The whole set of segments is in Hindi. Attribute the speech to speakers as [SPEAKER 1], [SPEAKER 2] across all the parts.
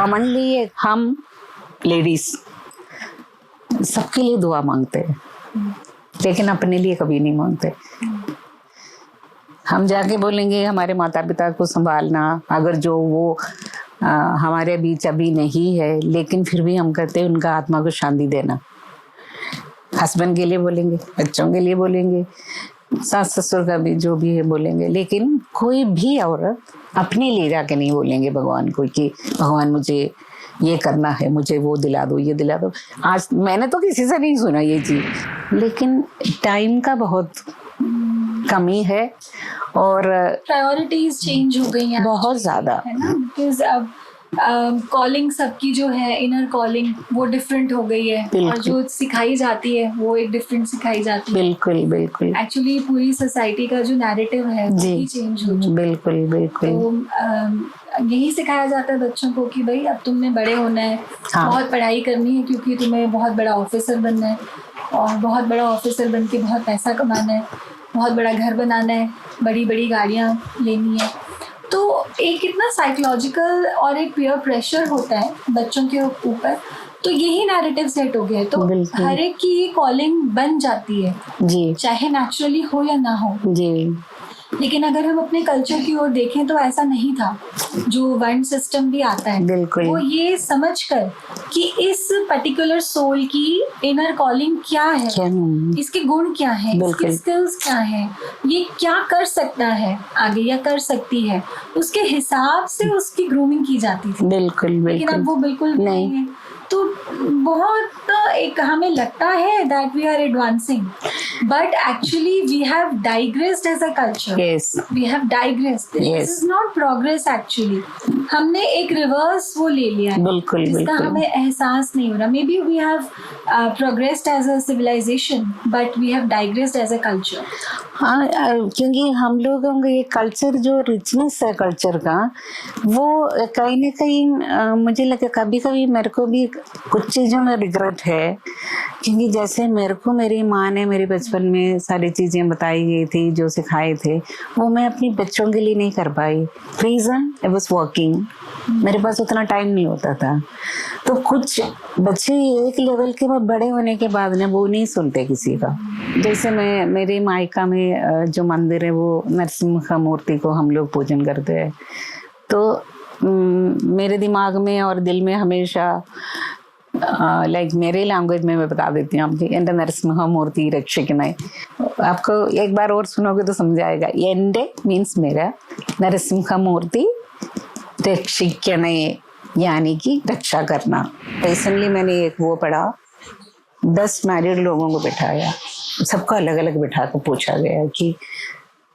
[SPEAKER 1] कॉमनली हम लेडीज सबके लिए दुआ मांगते हैं, लेकिन अपने लिए कभी नहीं मांगते। हम जाके बोलेंगे हमारे माता पिता को संभालना, अगर जो वो हमारे बीच अभी नहीं है, लेकिन फिर भी हम कहते हैं उनका आत्मा को शांति देना। हस्बैंड के लिए बोलेंगे, बच्चों के लिए बोलेंगे, सास ससुर का भी जो भी है बोलेंगे, लेकिन कोई भी औरत अपने लिए जाके नहीं बोलेंगे भगवान को कि भगवान मुझे ये करना है, मुझे वो दिला दो, ये दिला दो। आज मैंने तो किसी से नहीं सुना ये चीज, लेकिन टाइम का बहुत कमी है और
[SPEAKER 2] प्रायोरिटीज चेंज हो गई हैं
[SPEAKER 1] बहुत ज्यादा,
[SPEAKER 2] है ना, बिकॉज अब कॉलिंग सबकी जो है इनर कॉलिंग वो डिफरेंट हो गई है, और जो सिखाई जाती है वो एक डिफरेंट सिखाई जाती है।
[SPEAKER 1] बिल्कुल बिल्कुल।
[SPEAKER 2] एक्चुअली पूरी सोसाइटी का जो नैरेटिव है वो भी चेंज हो चुका है।
[SPEAKER 1] बिल्कुल बिल्कुल।
[SPEAKER 2] तो यही सिखाया जाता है बच्चों को कि भाई अब तुमने बड़े होना है, बहुत पढ़ाई करनी है, क्योंकि तुम्हें बहुत बड़ा ऑफिसर बनना है, और बहुत बड़ा ऑफिसर बन के बहुत पैसा कमाना है, बहुत बड़ा घर बनाना है, बड़ी बड़ी गाड़ियाँ लेनी है। तो एक इतना साइकोलॉजिकल और एक पीयर प्रेशर होता है बच्चों के ऊपर, तो यही नैरेटिव सेट हो गया है। तो हर एक की ये कॉलिंग बन जाती है जी, चाहे नेचुरली हो या ना हो जी। लेकिन अगर हम अपने कल्चर की ओर देखें तो ऐसा नहीं था। जो वर्ण सिस्टम भी आता है वो ये समझकर कि इस पर्टिकुलर सोल की इनर कॉलिंग क्या है, इसके गुण क्या है, इसके स्किल्स क्या है, ये क्या कर सकता है आगे या कर सकती है, उसके हिसाब से उसकी ग्रूमिंग की जाती थी। बिल्कुल। लेकिन अब वो बिल्कुल नहीं है। तो बहुत एक हमें लगता है that we are advancing, but actually we have digressed as a culture. Yes. We have digressed. This is not progress actually. हमने एक रिवर्स वो ले लिया है, बिल्कुल, जिसका हमें एहसास नहीं हो रहा। Maybe we have progressed as a civilization, but we have digressed as a culture.
[SPEAKER 1] हाँ, क्योंकि हम लोगों का ये कल्चर जो रिचनेस है कल्चर का, वो कहीं ना कहीं मुझे लगा कभी कभी मेरे को भी कुछ चीज़ों में रिग्रेट है, क्योंकि जैसे मेरे को मेरी माँ ने मेरे बचपन में सारी चीज़ें बताई गई थी, जो सिखाए थे, वो मैं अपनी बच्चों के लिए नहीं कर पाई। रीज़न आई वाज वर्किंग, मेरे पास उतना टाइम नहीं होता था। तो कुछ बच्चे एक लेवल के बाद बड़े होने के बाद ना वो नहीं सुनते किसी का। जैसे मैं मेरी मायका में जो मंदिर है वो नरसिम्हा मूर्ति को हम लोग पूजन करते हैं, तो मेरे दिमाग में और दिल में हमेशा लाइक मेरे लैंग्वेज में मैं बता देती हूँ आपकी, एंड नरसिम्हा मूर्ति रक्षकनाय। आपको एक बार और सुनोगे तो समझ आएगा। एंडे मीन्स मेरा, नरसिम्हा मूर्ति रक्षकनाय यानी कि रक्षा करना। रिसेंटली मैंने एक वो पढ़ा, 10 मैरिड लोगों को बिठाया, सबको अलग अलग बिठा कर पूछा गया कि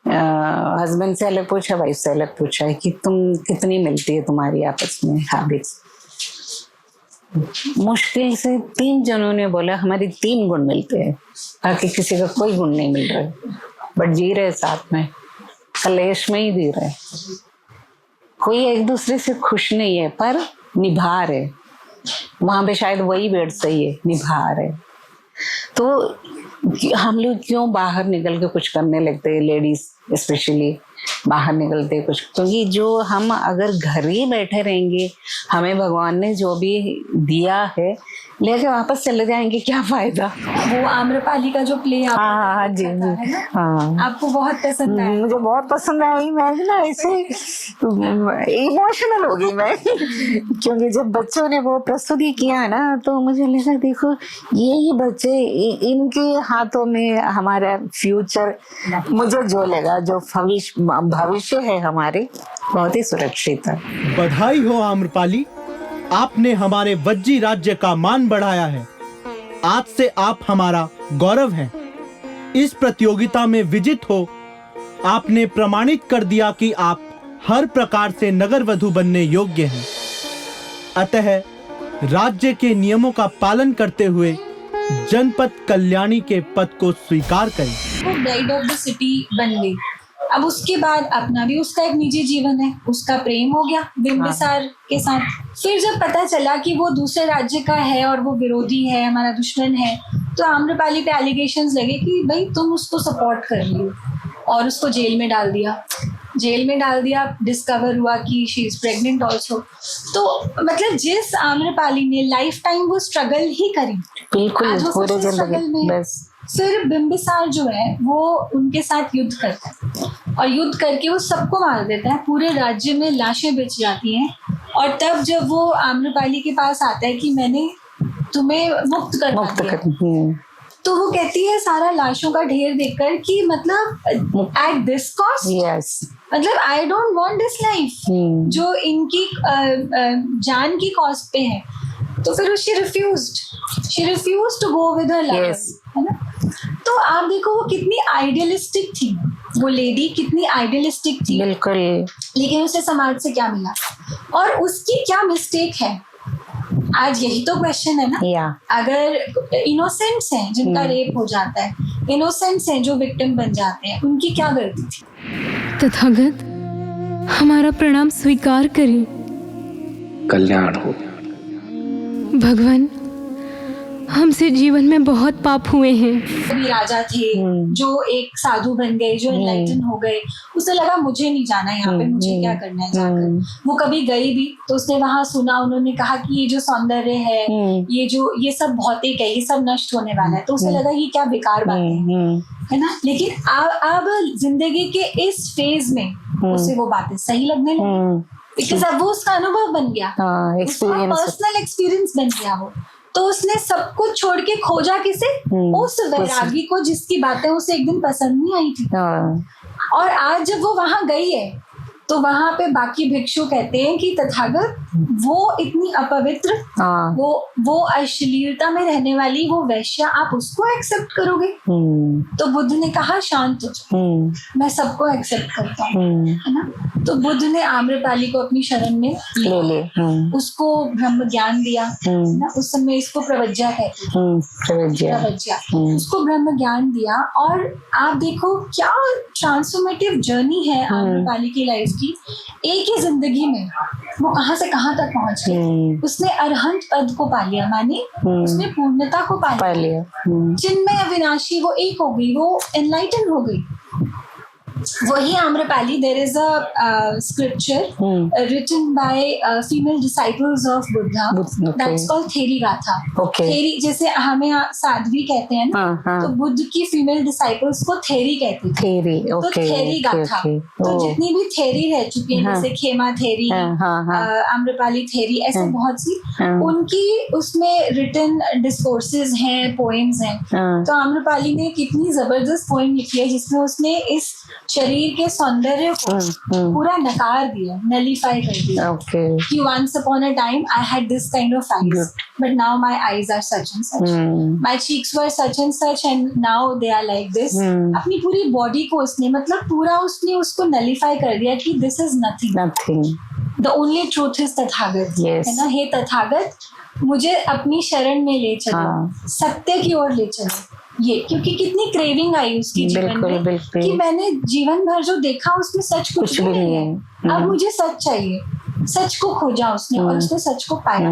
[SPEAKER 1] हस्बैंड से अलग पूछा, वाइफ से अलग पूछा है कि तुम कितनी मिलती है तुम्हारी आपस में हैबिट्स। मुश्किल से 3 जनों ने बोला हमारी 3 गुण मिलते हैं, बाकी किसी का कोई गुण नहीं मिल रहा है, बट जी रहे साथ में, कलेश में ही जी रहे। कोई एक दूसरे से खुश नहीं है पर निभा रहे। वहां पे शायद वही वर्ड सही है, निभा रहे। तो हम लोग क्यों बाहर निकल के कुछ करने लगते हैं, लेडीज स्पेशली बाहर निकलते हैं कुछ, क्योंकि जो हम अगर घर ही बैठे रहेंगे, हमें भगवान ने जो भी दिया है लेके वापस चले जाएंगे, क्या फायदा।
[SPEAKER 2] वो आम्रपाली का जो प्ले
[SPEAKER 1] हाँ जी हाँ,
[SPEAKER 2] आपको बहुत पसंद आया?
[SPEAKER 1] मुझे बहुत पसंद आई। मैं ना ऐसे इमोशनल हो गई मैं क्योंकि जब बच्चों ने वो प्रस्तुति किया ना, तो मुझे लगा देखो यही बच्चे, इनके हाथों में हमारा फ्यूचर, मुझे जो लगा जो भविष्य है हमारे, बहुत ही सुरक्षित है।
[SPEAKER 3] बधाई हो आम्रपाली, आपने हमारे वज्जी राज्य का मान बढ़ाया है। आज से आप हमारा गौरव हैं। इस प्रतियोगिता में विजित हो आपने प्रमाणित कर दिया कि आप हर प्रकार से नगर वधु बनने योग्य हैं। अतः राज्य के नियमों का पालन करते हुए जनपद कल्याणी के पद को स्वीकार करें।
[SPEAKER 2] वो ब्राइड ऑफ द सिटी बन गई। अब उसके बाद अपना भी उसका एक निजी जीवन है, उसका प्रेम हो गया बिंबिसार के साथ। फिर जब पता चला कि वो दूसरे राज्य का है और वो विरोधी है, हमारा दुश्मन है, तो आम्रपाली पे एलिगेशंस लगे कि भाई तुम उसको सपोर्ट कर रही हो, और उसको जेल में डाल दिया। जेल में डाल दिया, डिस्कवर हुआ कि शी इज प्रेग्नेंट ऑल्सो। तो मतलब जिस आम्रपाली ने लाइफ टाइम वो स्ट्रगल ही करी,
[SPEAKER 1] बिल्कुल
[SPEAKER 2] आज वो
[SPEAKER 1] पूरे
[SPEAKER 2] सबसे स्ट्रगल
[SPEAKER 1] जिंदगी
[SPEAKER 2] में।
[SPEAKER 1] बस
[SPEAKER 2] फिर बिंबिसार जो है वो उनके साथ युद्ध करता है और युद्ध करके वो सबको मार देता है, पूरे राज्य में लाशें बिछ जाती हैं। और तब जब वो आम्रपाली के पास आता है कि मैंने तुम्हें मुक्त करवा दिया, तो वो कहती है सारा लाशों का ढेर देखकर कि मतलब एट दिस कॉस्ट,
[SPEAKER 1] यस
[SPEAKER 2] मतलब I don't want this life जो इनकी जान की कॉस्ट पे है। तो फिर she refused to go with her lover,
[SPEAKER 1] Yes.
[SPEAKER 2] है ना। तो आप देखो वो कितनी आइडियलिस्टिक थी, वो लेडी कितनी आइडियलिस्टिक थी,
[SPEAKER 1] बिल्कुल
[SPEAKER 2] लेकिन उसे समाज से क्या मिला और उसकी क्या मिस्टेक है? आज यही तो क्वेश्चन है ना।
[SPEAKER 1] या
[SPEAKER 2] अगर इनोसेंट्स हैं जिनका रेप हो जाता है, इनोसेंट्स हैं जो विक्टिम बन जाते हैं, उनकी क्या गलती थी?
[SPEAKER 4] तथागत हमारा प्रणाम स्वीकार करें।
[SPEAKER 5] कल्याण हो।
[SPEAKER 4] भगवान, हमसे जीवन में बहुत पाप हुए हैं।
[SPEAKER 2] कभी राजा थे जो एक साधु बन गए, जो एनलाइटन हो गए, उसे लगा मुझे नहीं जाना यहाँ पे, मुझे क्या करना है जाकर। वो कभी गई भी तो उसने वहां सुना, उन्होंने कहा कि ये जो सौंदर्य है, ये सब भौतिक है, ये सब नष्ट होने वाला है, तो उसे लगा ये क्या बेकार बात है ना। लेकिन अब जिंदगी के इस फेज में उसे वो बातें सही लगने लगी, बिकॉज अब वो उसका अनुभव बन गया, पर्सनल एक्सपीरियंस बन गया वो। तो उसने सब कुछ छोड़ के खोजा किसे? उस वैरागी को जिसकी बातें उसे एक दिन पसंद नहीं आई थी। और आज जब वो वहां गई है तो वहां पे बाकी भिक्षु कहते हैं कि तथागत वो इतनी अपवित्र, वो अश्लीलता में रहने वाली वो वैश्या, आप उसको एक्सेप्ट करोगे? तो बुद्ध ने कहा शांत हो जाओ, मैं सबको एक्सेप्ट करता हूँ, है ना। तो बुद्ध ने आम्रपाली को अपनी शरण में ले उसको ब्रह्म ज्ञान दिया, ना। उस समय इसको प्रवज्ञा कहते थे, प्रवज्ञा। उसको ब्रह्म ज्ञान दिया और आप देखो क्या ट्रांसफॉर्मेटिव जर्नी है आम्रपाली की लाइफ की। एक ही जिंदगी में वो कहां से कहां तक पहुंच गई। उसने अरहंत पद को पा लिया, माने उसने पूर्णता को पा लिया। चिन्मय अविनाशी वो एक हो गई, वो एनलाइटन हो गई। वही Amrapali, there is a scripture written by female disciples of Buddha, that's called Theri Gatha. Theri जैसे हमें साध्वी कहते हैं ना, तो बुद्ध की फीमेल डिसाइपल्स को थेरी कहते थे, तो थेरी गाथा। तो जितनी भी थेरी रह चुकी है, जैसे खेमा थेरी, आम्रपाली थेरी, ऐसे बहुत सी उनकी उसमें रिटन डिस्कोर्सेज हैं, पोएम्स हैं। तो आम्रपाली ने कितनी जबरदस्त पोएम लिखी है जिसमें उसने इस शरीर के सौंदर्य को पूरा नकार दिया, नलीफाई कर दिया। कि once upon a time I had this kind of eyes, but now my eyes are such and such. My cheeks were such and such and now they are like this. अपनी पूरी बॉडी को उसने मतलब पूरा उसने उसको नलीफाई कर दिया कि this is nothing. The only truth is Tathagata, है ना। हे तथागत, मुझे अपनी शरण में ले चलो, सत्य की ओर ले चलो। ये क्योंकि कितनी क्रेविंग आई उसकी जीवन में कि मैंने जीवन भर जो देखा उसमें सच कुछ भी नहीं है, अब मुझे सच चाहिए। सच को खोजा उसने और उसने सच को पाया।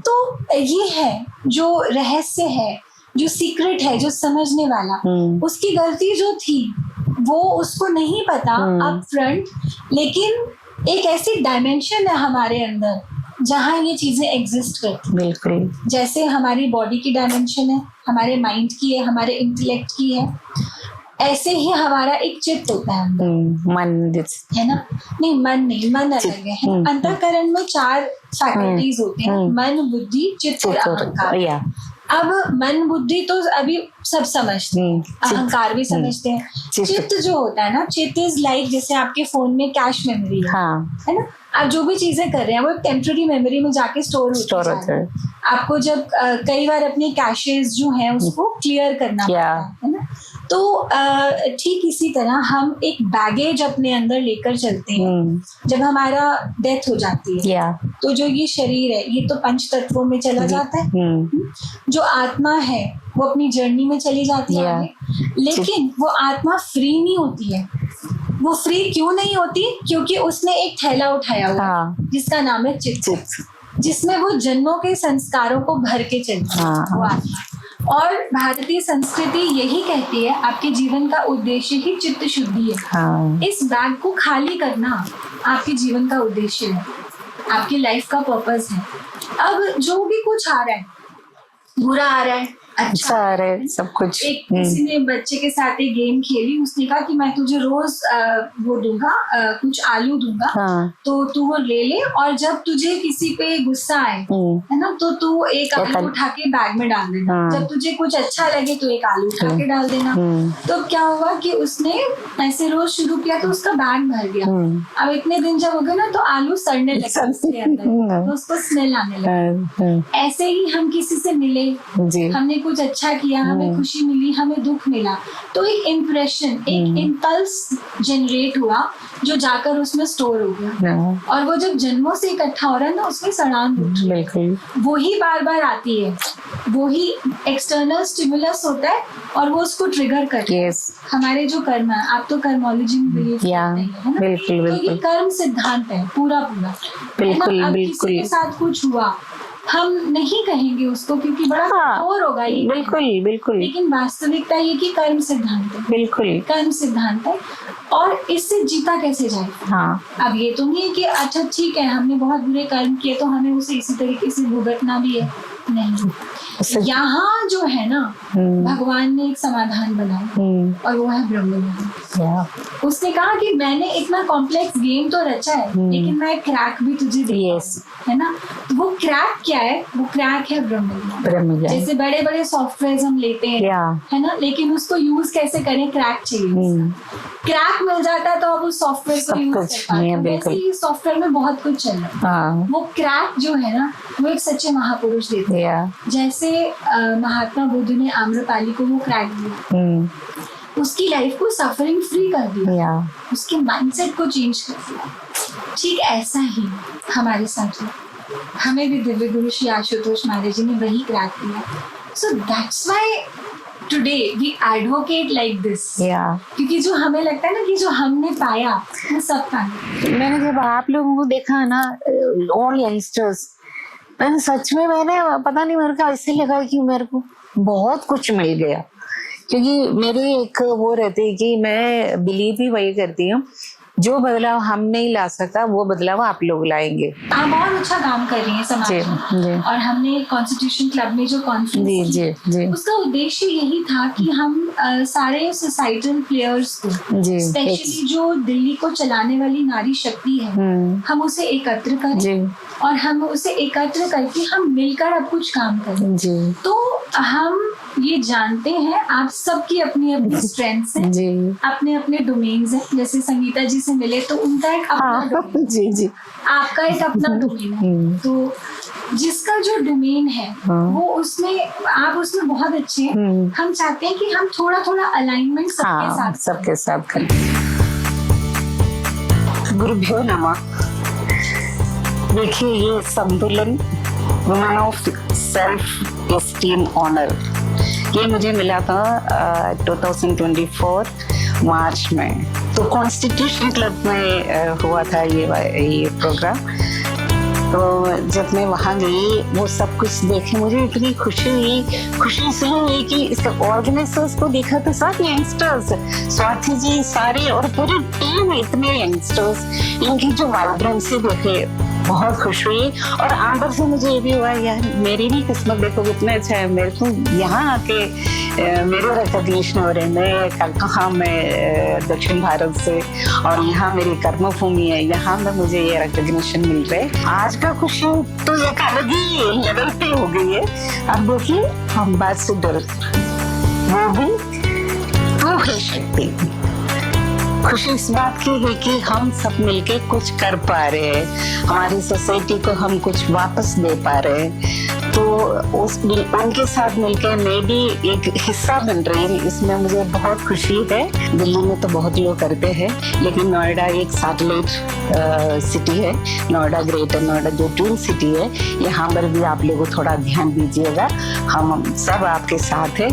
[SPEAKER 2] तो ये है जो रहस्य है, जो सीक्रेट है, जो समझने वाला। उसकी गलती जो थी वो उसको नहीं पता अप फ्रंट, लेकिन एक ऐसी डायमेंशन है हमारे अंदर जहाँ ये चीजें एग्जिस्ट करती हैं।
[SPEAKER 1] बिल्कुल
[SPEAKER 2] जैसे हमारी बॉडी की डायमेंशन है, हमारे माइंड की है, हमारे इंटेलेक्ट की है, ऐसे ही हमारा एक चित्त होता है अंदर,
[SPEAKER 1] मन
[SPEAKER 2] है ना। नहीं, मन नहीं, मन अलग है। अंतःकरण में 4 फैकल्टीज होते हैं, मन, बुद्धि, चित्त और अहंकार। अब मन बुद्धि तो अभी सब समझते हैं, अहंकार भी समझते हैं। चित्त जो होता है ना, चित्त इज लाइक जैसे आपके फोन में कैश मेमोरी है ना। आप जो भी चीजें कर रहे हैं वो एक टेम्पररी मेमोरी में जाके स्टोर होता है। आपको जब कई बार अपने कैशेस जो हैं उसको क्लियर करना पड़ता है ना। तो ठीक इसी तरह हम एक बैगेज अपने अंदर लेकर चलते हैं। जब हमारा डेथ हो जाती है तो जो ये शरीर है ये तो पंच तत्वों में चला जाता है। जो आत्मा है वो अपनी जर्नी में चली जाती है आगे, लेकिन वो आत्मा फ्री नहीं होती है। वो फ्री क्यों नहीं होती? क्योंकि उसने एक थैला उठाया हुआ जिसका नाम है चित्त, जिसमें वो जन्मों के संस्कारों को भर के चलती है वो आत्मा। और भारतीय संस्कृति यही कहती है आपके जीवन का उद्देश्य ही चित्त शुद्धि है।
[SPEAKER 1] हाँ
[SPEAKER 2] इस बैग को खाली करना आपके जीवन का उद्देश्य है, आपकी लाइफ का पर्पस है। अब जो भी कुछ आ रहा है, बुरा आ रहा है, अच्छा
[SPEAKER 1] आ रहा है, सब कुछ।
[SPEAKER 2] एक किसी ने बच्चे के साथ एक गेम खेली, उसने कहा कि मैं तुझे रोज वो दूंगा, कुछ आलू दूंगा,
[SPEAKER 1] हाँ
[SPEAKER 2] तो तू वो ले ले, और जब तुझे किसी पे गुस्सा आए, है ना, तो तू एक आलू उठा के बैग में डाल देना।
[SPEAKER 1] हाँ।
[SPEAKER 2] जब तुझे कुछ अच्छा लगे तो एक आलू उठा के डाल देना। तो क्या हुआ कि उसने ऐसे रोज शुरू किया तो उसका बैग भर गया। अब इतने दिन जब हो गए ना, तो आलू सड़ने लगे उसके अंदर, तो उसको स्मेल आने लगा। ऐसे ही हम किसी से मिले,
[SPEAKER 1] जी
[SPEAKER 2] हमने कुछ अच्छा किया, हमें खुशी मिली, हमें दुख मिला, तो एक इम्प्रेशन, एक इम्पल्स जनरेट हुआ जो जाकर उसमें स्टोर हो गया। और वो जब जन्मों से इकट्ठा हो रहा है ना, उसमें सड़ान उठ रही है।
[SPEAKER 1] बिल्कुल
[SPEAKER 2] वही बार बार आती है, वही एक्सटर्नल स्टिमुलस होता है और वो उसको ट्रिगर करता है।
[SPEAKER 1] यस
[SPEAKER 2] हमारे जो कर्म है, आप तो कर्मोलॉजी में बिलीव करते हैं, है ना?
[SPEAKER 1] बिल्कुल
[SPEAKER 2] तो ये
[SPEAKER 1] बिल्कुल
[SPEAKER 2] कर्म सिद्धांत है पूरा पूरा।
[SPEAKER 1] बिल्कुल,
[SPEAKER 2] है ना? अब
[SPEAKER 1] बिल्कुल।
[SPEAKER 2] किसी के साथ कुछ हुआ, हम नहीं कहेंगे उसको क्योंकि बड़ा कठोर होगा ये,
[SPEAKER 1] बिल्कुल बिल्कुल
[SPEAKER 2] लेकिन वास्तविकता ये कि कर्म सिद्धांत है,
[SPEAKER 1] बिल्कुल
[SPEAKER 2] कर्म सिद्धांत है। और इससे जीता कैसे जाए?
[SPEAKER 1] हाँ
[SPEAKER 2] अब ये तो नहीं है कि अच्छा ठीक है, हमने बहुत बुरे कर्म किए तो हमें उसे इसी तरीके से भुगतना भी है, नहीं। यहाँ जो है ना, भगवान ने एक समाधान बनाया और वो है ब्रह्म ज्ञान। उसने कहा कि मैंने इतना कॉम्प्लेक्स गेम तो रचा है, लेकिन मैं क्रैक भी तुझे देता हूं, है ना? तो वो क्रैक क्या है? वो क्रैक है ब्रह्म ज्ञान। जैसे बड़े बड़े सॉफ्टवेयर हम लेते हैं, है ना, लेकिन उसको यूज कैसे करें, क्रैक चाहिए। क्रैक मिल जाता है तो अब उस सॉफ्टवेयर को यूज कर पाते हैं। वैसे ही सॉफ्टवेयर में बहुत कुछ चल रहा है। वो क्रैक जो है ना, वो एक सच्चे महापुरुष देते हैं। जैसे महात्मा बुद्ध ने आम्रपाली को वो क्रैक दिया, उसकी लाइफ को सफरिंग फ्री कर दिया, उसके माइंडसेट को चेंज कर दिया। ठीक ऐसा ही हमारे साथ हुआ, हमें भी दिव्य गुरु श्री आशुतोष महाराज जी ने वही क्रैक दिया। So that's why today we advocate like this, क्योंकि जो हमें लगता है ना कि जो हमने पाया वो सब पाया।
[SPEAKER 1] मैंने जब आप लोगों को देखा ना, ऑल यंगस्टर्स, मैंने सच में, मैंने पता नहीं, मेरे को ऐसे लगा कि मेरे को बहुत कुछ मिल गया। क्योंकि मेरी एक वो रहती है कि मैं बिलीव ही वही करती हूँ, जो बदलाव हम नहीं ला सकता वो बदलाव आप लोग लाएंगे।
[SPEAKER 2] आप बहुत अच्छा काम कर रही हैं समाज में। और हमने कॉन्स्टिट्यूशन क्लब में जो कॉन्फ्रेंस की, उसका उद्देश्य यही था कि हम सारे सोसाइटल प्लेयर्स को, स्पेशली जो दिल्ली को चलाने वाली नारी शक्ति है, हम उसे एकत्र करें और हम उसे एकत्र करके हम मिलकर अब कुछ काम करें। तो हम ये जानते हैं आप सबकी अपनी अपनी स्ट्रेंथ्स हैं, अपने अपने डोमेन्स हैं। जैसे संगीता जी से मिले तो उनका एक अपना डोमेन, आपका एक अपना डोमेन है। तो जिसका जो डोमेन है वो उसमें, आप उसमें बहुत अच्छे हैं। हम चाहते हैं कि हम थोड़ा थोड़ा अलाइनमेंट सबके साथ
[SPEAKER 1] करें। गुरुभ्यो नमः। देखिए, ये संतुलन, women of self esteem honour, ये मुझे मिला था 2024 मार्च में। तो कॉन्स्टिट्यूशन क्लब में हुआ था ये प्रोग्राम। तो जब मैं वहाँ गई, वो सब कुछ देखे, मुझे इतनी खुशी इसलिए हुई कि इसके ऑर्गेनाइजर्स को देखा तो सब यंगस्टर्स, स्वाति जी सारे और पूरी टीम, इतने यंगस्टर्स, इनकी जो वाइब्रेंसी देखे बहुत खुश हुई। और अंदर से मुझे ये भी हुआ, यार मेरी भी किस्मत देखो कितना अच्छा है, मेरे को यहाँ आके मेरे रिकॉग्निशन हो रहे। मैं कहाँ, मैं दक्षिण भारत से, और यहाँ मेरी कर्मभूमि है, यहाँ में मुझे ये रिकॉग्निशन मिल रहा है। आज का खुशी तो एक अलग ही लेवल पे हो गई है। अब देखिए, हम बात से डर, वो भी वो है शक्ति। खुशी इस बात की है कि हम सब मिलके कुछ कर पा रहे हैं, हमारी सोसाइटी को हम कुछ वापस दे पा रहे हैं। तो उनके साथ मिलकर मैं भी एक हिस्सा बन रही हूँ, इसमें मुझे बहुत खुशी है। दिल्ली में तो बहुत लोग करते हैं, लेकिन नोएडा एक सैटेलाइट सिटी है, नोएडा, ग्रेटर नोएडा जो ट्विन सिटी है, यहाँ पर भी आप लोगों को थोड़ा ध्यान दीजिएगा। हम सब आपके साथ हैं,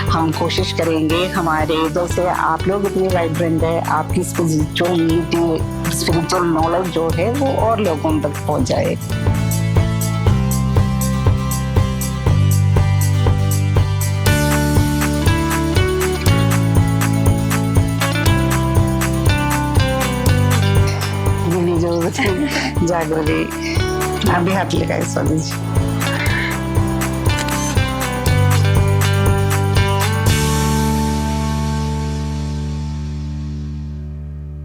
[SPEAKER 1] हम कोशिश करेंगे हमारे जैसे आप लोग इतने वाइब्रेंट है, आपकी स्पिरिचुअल नॉलेज जो है वो और लोगों तक पहुँच जाए। जागृति अभी हाथ लगाए स्वामी जी।